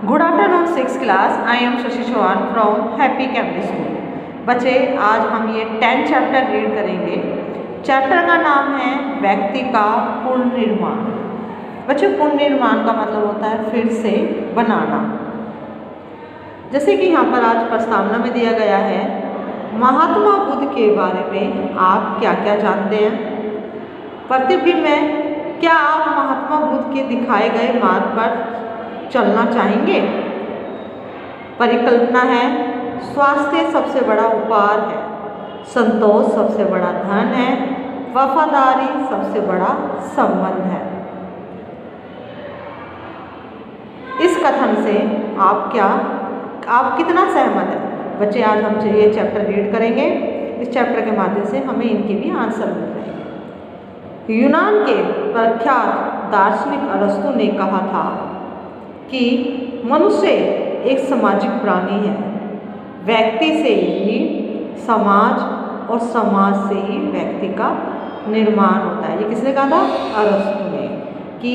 Good afternoon 6th class. I am Shashi Chauhan from Happy Cambridge School. बच्चे आज हम ये 10th चैप्टर रीड करेंगे। चैप्टर का नाम है व्यक्ति का पुनर्निर्माण। बच्चे पुनर्निर्माण का मतलब होता है फिर से बनाना। जैसे कि यहाँ पर आज प्रस्तावना में दिया गया है, महात्मा बुद्ध के बारे में आप क्या क्या जानते हैं। प्रतिबिंब में क्या आप महात्मा बुद्ध के दिखाए गए मार्ग पर चलना चाहेंगे। परिकल्पना है, स्वास्थ्य सबसे बड़ा उपहार है, संतोष सबसे बड़ा धन है, वफादारी सबसे बड़ा संबंध है। इस कथन से आप कितना सहमत हैं। बच्चे आज हम ये चैप्टर रीड करेंगे। इस चैप्टर के माध्यम से हमें इनके भी आंसर मिल जाएंगे। यूनान के प्रख्यात दार्शनिक अरस्तु ने कहा था कि मनुष्य एक सामाजिक प्राणी है। व्यक्ति से ही समाज और समाज से ही व्यक्ति का निर्माण होता है। ये किसने कहा था? अरस्तु ने, कि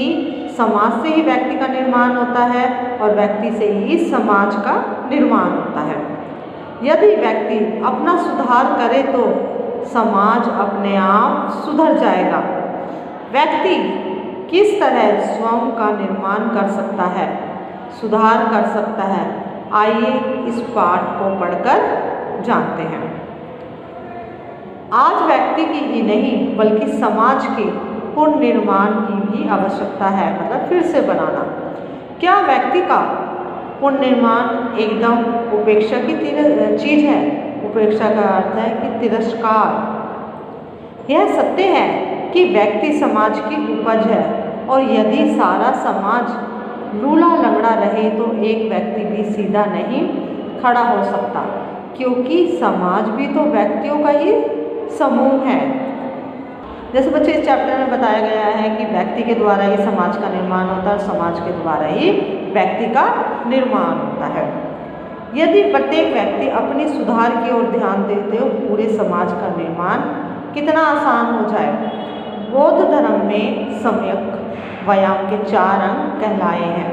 समाज से ही व्यक्ति का निर्माण होता है और व्यक्ति से ही समाज का निर्माण होता है। यदि व्यक्ति अपना सुधार करे तो समाज अपने आप सुधर जाएगा। व्यक्ति किस तरह स्वयं का निर्माण कर सकता है, सुधार कर सकता है, आइए इस पाठ को पढ़कर जानते हैं। आज व्यक्ति की ही नहीं बल्कि समाज के पुनर्निर्माण की भी आवश्यकता है, मतलब फिर से बनाना। क्या व्यक्ति का पुनर्निर्माण एकदम उपेक्षा की चीज़ है? उपेक्षा का अर्थ है कि तिरस्कार। यह सत्य है कि व्यक्ति समाज की उपज है और यदि सारा समाज लूला लंगड़ा रहे तो एक व्यक्ति भी सीधा नहीं खड़ा हो सकता, क्योंकि समाज भी तो व्यक्तियों का ही समूह है। जैसे बच्चे इस चैप्टर में बताया गया है कि व्यक्ति के द्वारा ही समाज का निर्माण होता है और समाज के द्वारा ही व्यक्ति का निर्माण होता है। यदि प्रत्येक व्यक्ति अपनी सुधार की ओर ध्यान देते हो, पूरे समाज का निर्माण कितना आसान हो जाए। बौद्ध धर्म में सम्यक व्यायाम के 4 अंग कहलाए हैं।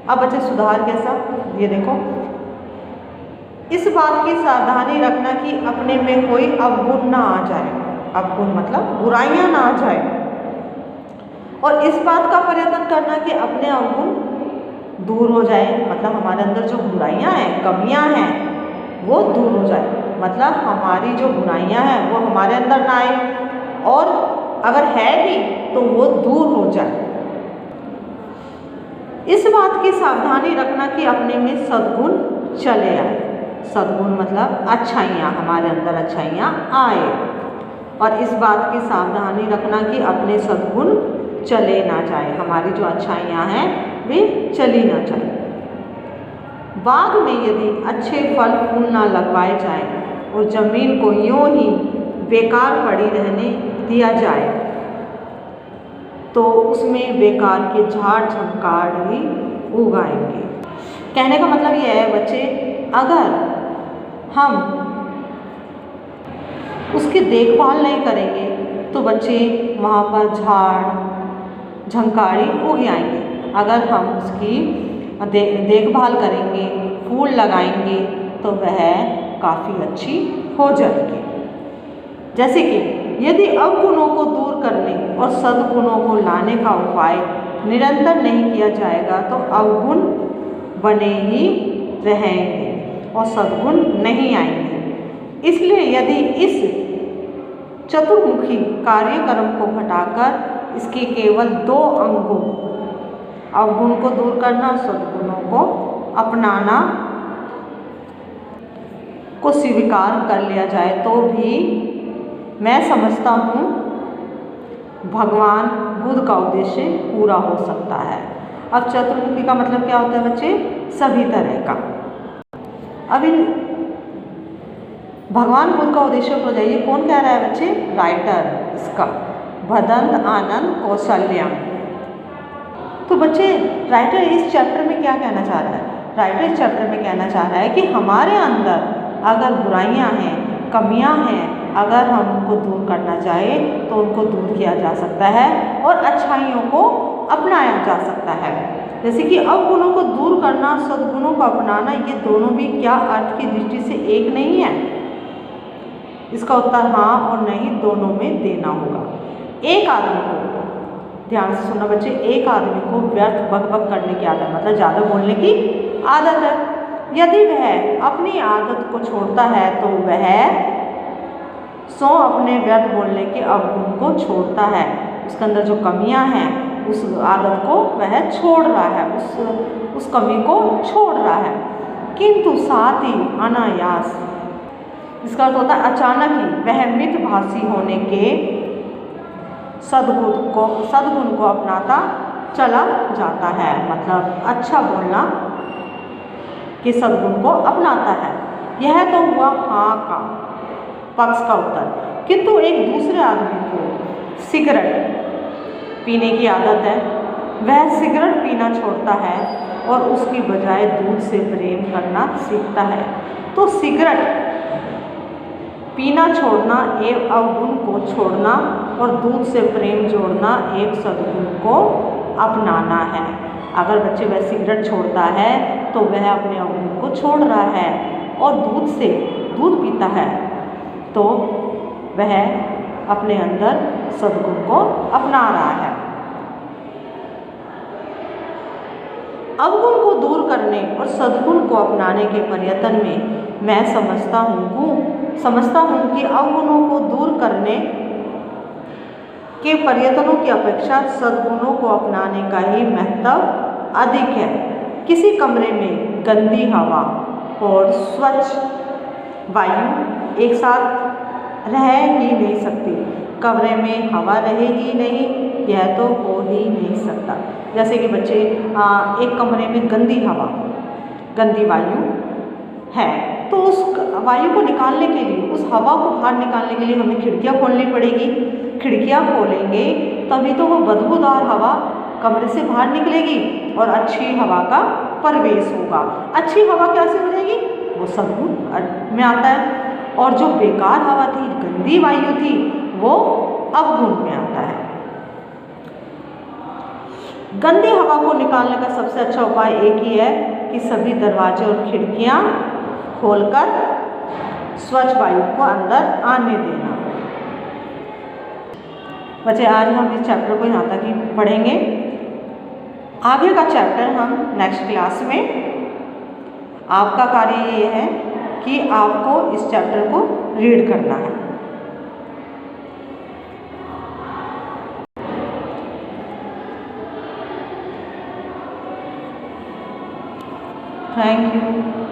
अब बच्चे सुधार कैसा, ये देखो, इस बात की सावधानी रखना कि अपने में कोई अवगुण ना आ जाए। अवगुण मतलब बुराइयां ना आ जाए, और इस बात का प्रयत्न करना कि अपने अवगुण दूर हो जाए, मतलब हमारे अंदर जो बुराइयां हैं, कमियां हैं, वो दूर हो जाए। मतलब हमारी जो बुराइयां हैं वो हमारे अंदर ना आए, और अगर है भी तो वो दूर हो जाए। इस बात की सावधानी रखना कि अपने में सद्गुण चले आए। सद्गुण मतलब अच्छाइयाँ, हमारे अंदर अच्छाइयाँ आए, और इस बात की सावधानी रखना कि अपने सद्गुण चले ना जाए, हमारी जो अच्छाइयाँ हैं वे चली ना जाए। बाग में यदि अच्छे फल फूल ना लगवाए जाएं और जमीन को यूं ही बेकार पड़ी रहने दिया जाए तो उसमें बेकार के झाड़ झंकार ही उगाएंगे। कहने का मतलब यह है बच्चे, अगर हम उसकी देखभाल नहीं करेंगे तो बच्चे वहाँ पर झाड़ झंकारी उग आएंगे। अगर हम उसकी देखभाल करेंगे, फूल लगाएंगे तो वह काफ़ी अच्छी हो जाएगी। जैसे कि यदि अवगुणों को दूर करने और सद्गुणों को लाने का उपाय निरंतर नहीं किया जाएगा तो अवगुण बने ही रहेंगे और सद्गुण नहीं आएंगे। इसलिए यदि इस चतुर्मुखी कार्यक्रम को हटाकर इसके केवल 2 अंगों, अवगुण को दूर करना और सद्गुणों को अपनाना को स्वीकार कर लिया जाए तो भी मैं समझता हूँ भगवान बुद्ध का उद्देश्य पूरा हो सकता है। अब चतुर्मुखी का मतलब क्या होता है बच्चे? सभी तरह का। अब इन भगवान बुद्ध का उद्देश्य हो जाइए, कौन कह रहा है बच्चे? राइटर इसका, भदंत आनंद कौशल्या। तो बच्चे राइटर इस चैप्टर में क्या कहना चाह रहा है? राइटर इस चैप्टर में कहना चाह रहा है कि हमारे अंदर अगर बुराइयां हैं, कमियां हैं, अगर हम उनको दूर करना चाहे तो उनको दूर किया जा सकता है और अच्छाइयों को अपनाया जा सकता है। जैसे कि अवगुणों को दूर करना और सद्गुणों को अपनाना, ये दोनों भी क्या अर्थ की दृष्टि से एक नहीं है? इसका उत्तर हाँ और नहीं दोनों में देना होगा। एक आदमी को, ध्यान से सुनना बच्चे, एक आदमी को व्यर्थ बक करने की आदत, मतलब ज़्यादा बोलने की आदत है। यदि वह अपनी आदत को छोड़ता है तो वह अपने व्यर्थ बोलने के अवगुण को छोड़ता है। उसके अंदर जो कमियां हैं उस आदत को वह छोड़ रहा है, उस कमी को छोड़ रहा है। किंतु साथ ही अनायास, इसका अर्थ होता है अचानक ही, वह मितभाषी होने के सद्गुण को अपनाता चला जाता है। मतलब अच्छा बोलना के सद्गुण को अपनाता है। यह तो हुआ हाँ का पक्ष का उत्तर। किंतु एक दूसरे आदमी को सिगरेट पीने की आदत है, वह सिगरेट पीना छोड़ता है और उसकी बजाय दूध से प्रेम करना सीखता है। तो सिगरेट पीना छोड़ना एक अवगुण को छोड़ना और दूध से प्रेम जोड़ना एक सद्गुण को अपनाना है। अगर बच्चे वह सिगरेट छोड़ता है तो वह अपने अवगुण को छोड़ रहा है, और दूध पीता है तो वह अपने अंदर सद्गुण को अपना रहा है। अवगुण को दूर करने और सद्गुण को अपनाने के प्रयत्न में मैं समझता हूँ कि अवगुणों को दूर करने के प्रयत्नों की अपेक्षा सद्गुणों को अपनाने का ही महत्व अधिक है। किसी कमरे में गंदी हवा और स्वच्छ वायु एक साथ रह ही नहीं सकती। कमरे में हवा रहेगी नहीं, यह तो हो ही नहीं सकता। जैसे कि बच्चे एक कमरे में गंदी हवा, गंदी वायु है, तो उस वायु को निकालने के लिए, उस हवा को बाहर निकालने के लिए हमें खिड़कियाँ खोलनी पड़ेगी। खिड़कियाँ खोलेंगे तभी तो वो बदबूदार हवा कमरे से बाहर निकलेगी और अच्छी हवा का प्रवेश होगा। अच्छी हवा कैसे मिलेगी? वो सद्गुण में आता है, और जो बेकार हवा थी, गंदी वायु थी, वो अवगुण में आता है। गंदी हवा को निकालने का सबसे अच्छा उपाय एक ही है कि सभी दरवाजे और खिड़कियां खोलकर स्वच्छ वायु को अंदर आने देना। बच्चे आज हम इस चैप्टर को यहाँ तक ही पढ़ेंगे। आगे का चैप्टर हम नेक्स्ट क्लास में, आपका कार्य ये है कि आपको इस चैप्टर को रीड करना है। Thank you.